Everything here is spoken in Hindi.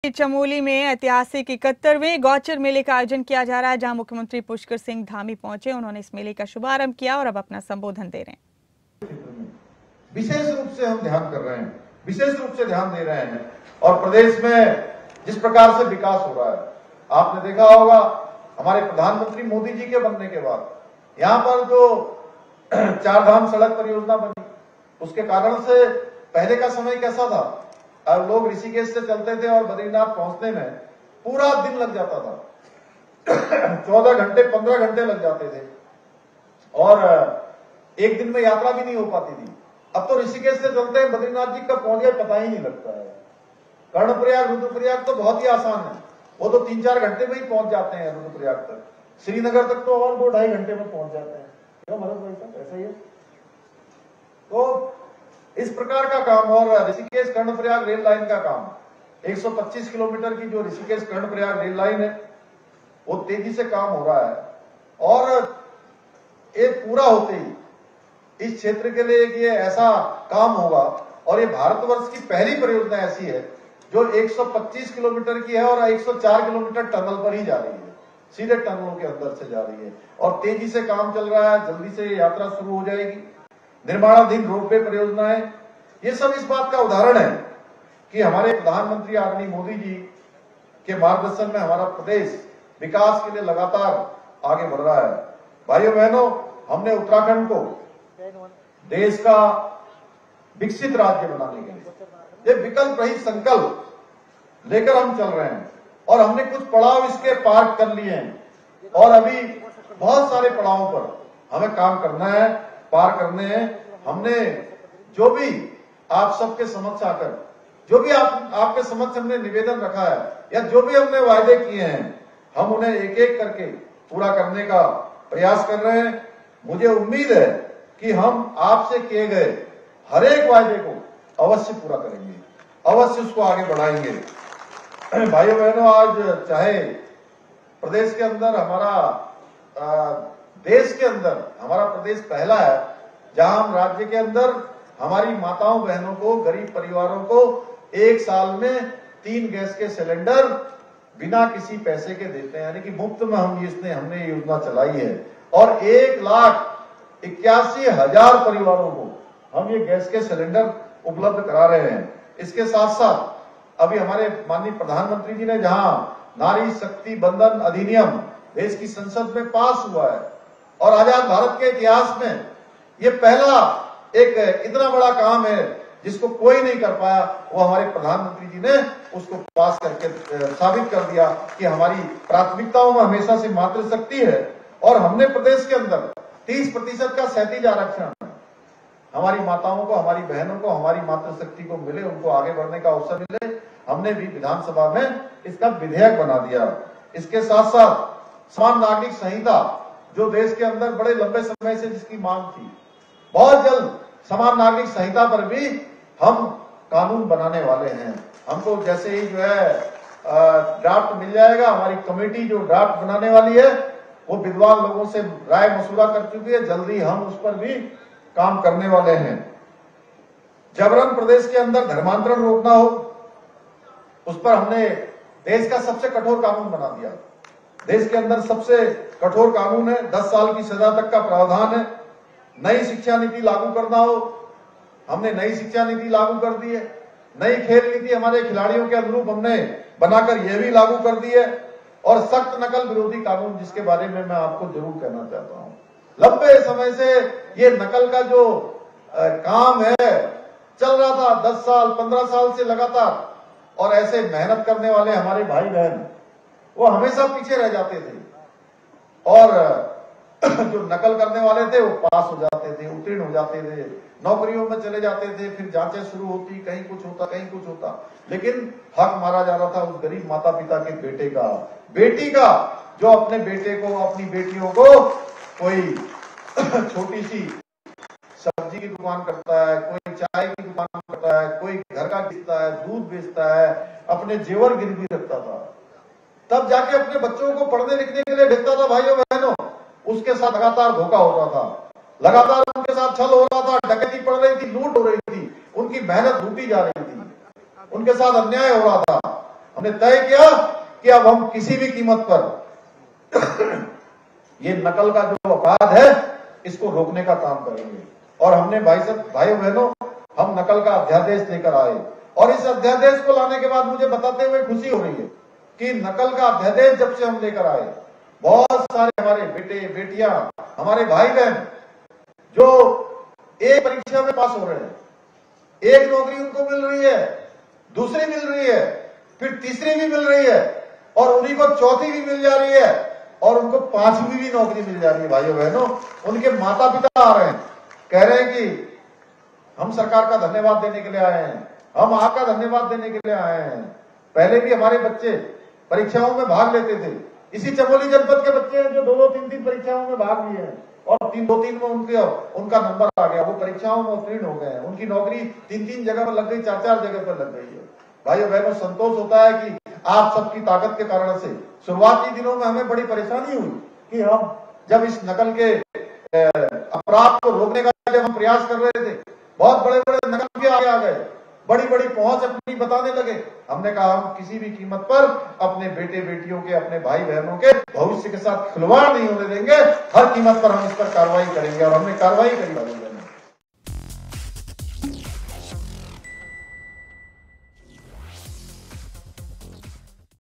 चमोली में ऐतिहासिक 71वें गौचर मेले का आयोजन किया जा रहा है, जहां मुख्यमंत्री पुष्कर सिंह धामी पहुंचे। उन्होंने इस मेले का शुभारंभ किया और अब अपना संबोधन दे रहे हैं। विशेष रूप से हम ध्यान कर रहे हैं, विशेष रूप से ध्यान दे रहे हैं। और प्रदेश में जिस प्रकार से विकास हो रहा है, आपने देखा होगा हमारे प्रधानमंत्री मोदी जी के बनने के बाद यहाँ पर जो 4 धाम सड़क परियोजना बनी, उसके कारण से पहले का समय कैसा था, अब लोग ऋषिकेश से चलते थे और बद्रीनाथ पहुंचने में पूरा दिन लग जाता था। 14 घंटे 15 घंटे लग जाते थे और एक दिन में यात्रा भी नहीं हो पाती थी। अब तो ऋषिकेश से चलते हैं बद्रीनाथ जी कब पहुंच गए पता ही नहीं लगता है। कर्णप्रयाग रुद्रप्रयाग तो बहुत ही आसान है, वो तो 3-4 घंटे में ही पहुंच जाते हैं रुद्रप्रयाग तक। श्रीनगर तक तो और 2-2.5 घंटे में पहुंच जाते हैं। क्यों भरत भाई साहब, ऐसा ही है। तो इस प्रकार का काम और ऋषिकेश कर्णप्रयाग रेल लाइन का काम, 125 किलोमीटर की जो ऋषिकेश कर्णप्रयाग रेल लाइन है, वो तेजी से काम हो रहा है। और ये पूरा होते ही इस क्षेत्र के लिए ये ऐसा काम होगा, और ये भारतवर्ष की पहली परियोजना ऐसी है जो 125 किलोमीटर की है और 104 किलोमीटर टनल पर ही जा रही है, सीधे टनलों के अंदर से जा रही है और तेजी से काम चल रहा है। जल्दी से यात्रा शुरू हो जाएगी। निर्माणाधीन रोपवे परियोजनाएं, ये सब इस बात का उदाहरण है कि हमारे प्रधानमंत्री आदरणीय मोदी जी के मार्गदर्शन में हमारा प्रदेश विकास के लिए लगातार आगे बढ़ रहा है। भाइयों बहनों, हमने उत्तराखंड को देश का विकसित राज्य बनाने के लिए ये विकल्प रहित संकल्प लेकर हम चल रहे हैं और हमने कुछ पड़ाव इसके पार कर लिए हैं और अभी बहुत सारे पड़ावों पर हमें काम करना है, पार करने हैं। हमने जो भी आप सबके समक्ष आकर जो भी आपके समक्ष हमने निवेदन रखा है या जो भी हमने वायदे किए हैं, हम उन्हें एक एक करके पूरा करने का प्रयास कर रहे हैं। मुझे उम्मीद है कि हम आपसे किए गए हर एक वायदे को अवश्य पूरा करेंगे, अवश्य उसको आगे बढ़ाएंगे। भाइयों बहनों, आज चाहे प्रदेश के अंदर देश के अंदर हमारा प्रदेश पहला है जहां हम राज्य के अंदर हमारी माताओं बहनों को, गरीब परिवारों को 1 साल में 3 गैस के सिलेंडर बिना किसी पैसे के देते हैं, यानी कि मुफ्त में हमने योजना चलाई है और 1,81,000 परिवारों को हम ये गैस के सिलेंडर उपलब्ध करा रहे हैं। इसके साथ साथ अभी हमारे माननीय प्रधानमंत्री जी ने जहां नारी शक्ति बंधन अधिनियम देश की संसद में पास हुआ है और आजाद भारत के इतिहास में ये पहला एक इतना बड़ा काम है जिसको कोई नहीं कर पाया, वो हमारे प्रधानमंत्री जी ने उसको पास करके साबित कर दिया कि हमारी प्राथमिकताओं में हमेशा से मातृशक्ति है। और हमने प्रदेश के अंदर 30% का सहतीज आरक्षण हमारी माताओं को, हमारी बहनों को, हमारी मातृशक्ति को मिले, उनको आगे बढ़ने का अवसर मिले। हमने भी विधानसभा में इसका विधेयक बना दिया। इसके साथ साथ समान नागरिक संहिता, जो देश के अंदर बड़े लंबे समय से जिसकी मांग थी, बहुत जल्द समान नागरिक संहिता पर भी हम कानून बनाने वाले हैं। हमको जैसे ही जो है ड्राफ्ट मिल जाएगा, हमारी कमेटी जो ड्राफ्ट बनाने वाली है वो विद्वान लोगों से राय मशुरा कर चुकी है, जल्दी हम उस पर भी काम करने वाले हैं। जबरन प्रदेश के अंदर धर्मांतरण रोकना हो, उस पर हमने देश का सबसे कठोर कानून बना दिया। देश के अंदर सबसे कठोर कानून है, 10 साल की सजा तक का प्रावधान है। नई शिक्षा नीति लागू करना हो, हमने नई शिक्षा नीति लागू कर दी है। नई खेल नीति हमारे खिलाड़ियों के अनुरूप हमने बनाकर यह भी लागू कर दी है। और सख्त नकल विरोधी कानून, जिसके बारे में मैं आपको जरूर कहना चाहता हूं, लंबे समय से ये नकल का जो काम है चल रहा था 10 साल 15 साल से लगातार, और ऐसे मेहनत करने वाले हमारे भाई बहन वो हमेशा पीछे रह जाते थे और जो नकल करने वाले थे वो पास हो जाते थे, उत्तीर्ण हो जाते थे, नौकरियों में चले जाते थे, फिर जांचें शुरू होती, कहीं कुछ होता कहीं कुछ होता, लेकिन हक मारा जा रहा था उस गरीब माता पिता के बेटे का, बेटी का, जो अपने बेटे को, अपनी बेटियों को कोई छोटी सी सब्जी की दुकान करता है, कोई चाय की दुकान करता है, कोई घर का बेचता है, दूध बेचता है, अपने जेवर गिरवी रखता था, तब जाके अपने बच्चों को पढ़ने लिखने के लिए भेजता था। भाइयों बहनों, उसके साथ लगातार धोखा होता था, लगातार उनके साथ छल हो रहा था, डकैती पड़ रही थी, लूट हो रही थी, उनकी मेहनत लूटी जा रही थी, उनके साथ अन्याय हो रहा था। हमने तय किया कि अब हम किसी भी कीमत पर ये नकल का जो अपराध है इसको रोकने का काम करेंगे। और हमने भाइयों बहनों, हम नकल का अध्यादेश लेकर आए और इस अध्यादेश को लाने के बाद मुझे बताते हुए खुशी हो रही है कि नकल का अध्यादेश जब से हम लेकर आए, बहुत सारे हमारे बेटे बेटियां, हमारे भाई बहन जो एक परीक्षा में पास हो रहे हैं, एक नौकरी उनको मिल रही है, दूसरी मिल रही है, फिर तीसरी भी मिल रही है और उन्हीं को चौथी भी मिल जा रही है और उनको पांचवी भी नौकरी मिल जा रही है। भाइयों बहनों, उनके माता पिता आ रहे हैं, कह रहे हैं कि हम सरकार का धन्यवाद देने के लिए आए हैं, हम आपका धन्यवाद देने के लिए आए हैं। पहले भी हमारे बच्चे परीक्षाओं में भाग लेते थे, इसी चमोली जनपद के बच्चे हैं जो 2-2, 3-3 परीक्षाओं में भाग लिए हैं और 3-2-3 में उनका नंबर आ गया, वो परीक्षाओं में उत्तीर्ण हो गए हैं, उनकी नौकरी 3-3 जगह पर लग गई, 4-4 जगह पर लग गई है। भाइयों बहनों, संतोष होता है कि आप सबकी ताकत के कारण से शुरुआती दिनों में हमें बड़ी परेशानी हुई कि हम जब इस नकल के अपराध को रोकने का जब हम प्रयास कर रहे थे, बहुत बड़े बड़े नकल भी आगे आ गए, बड़ी बड़ी पहुंच अपनी बताने लगे। हमने कहा हम किसी भी कीमत पर अपने बेटे बेटियों के, अपने भाई बहनों के भविष्य के साथ खिलवाड़ नहीं होने देंगे, हर कीमत पर हम इस पर कार्रवाई करेंगे और हमने कार्रवाई करी।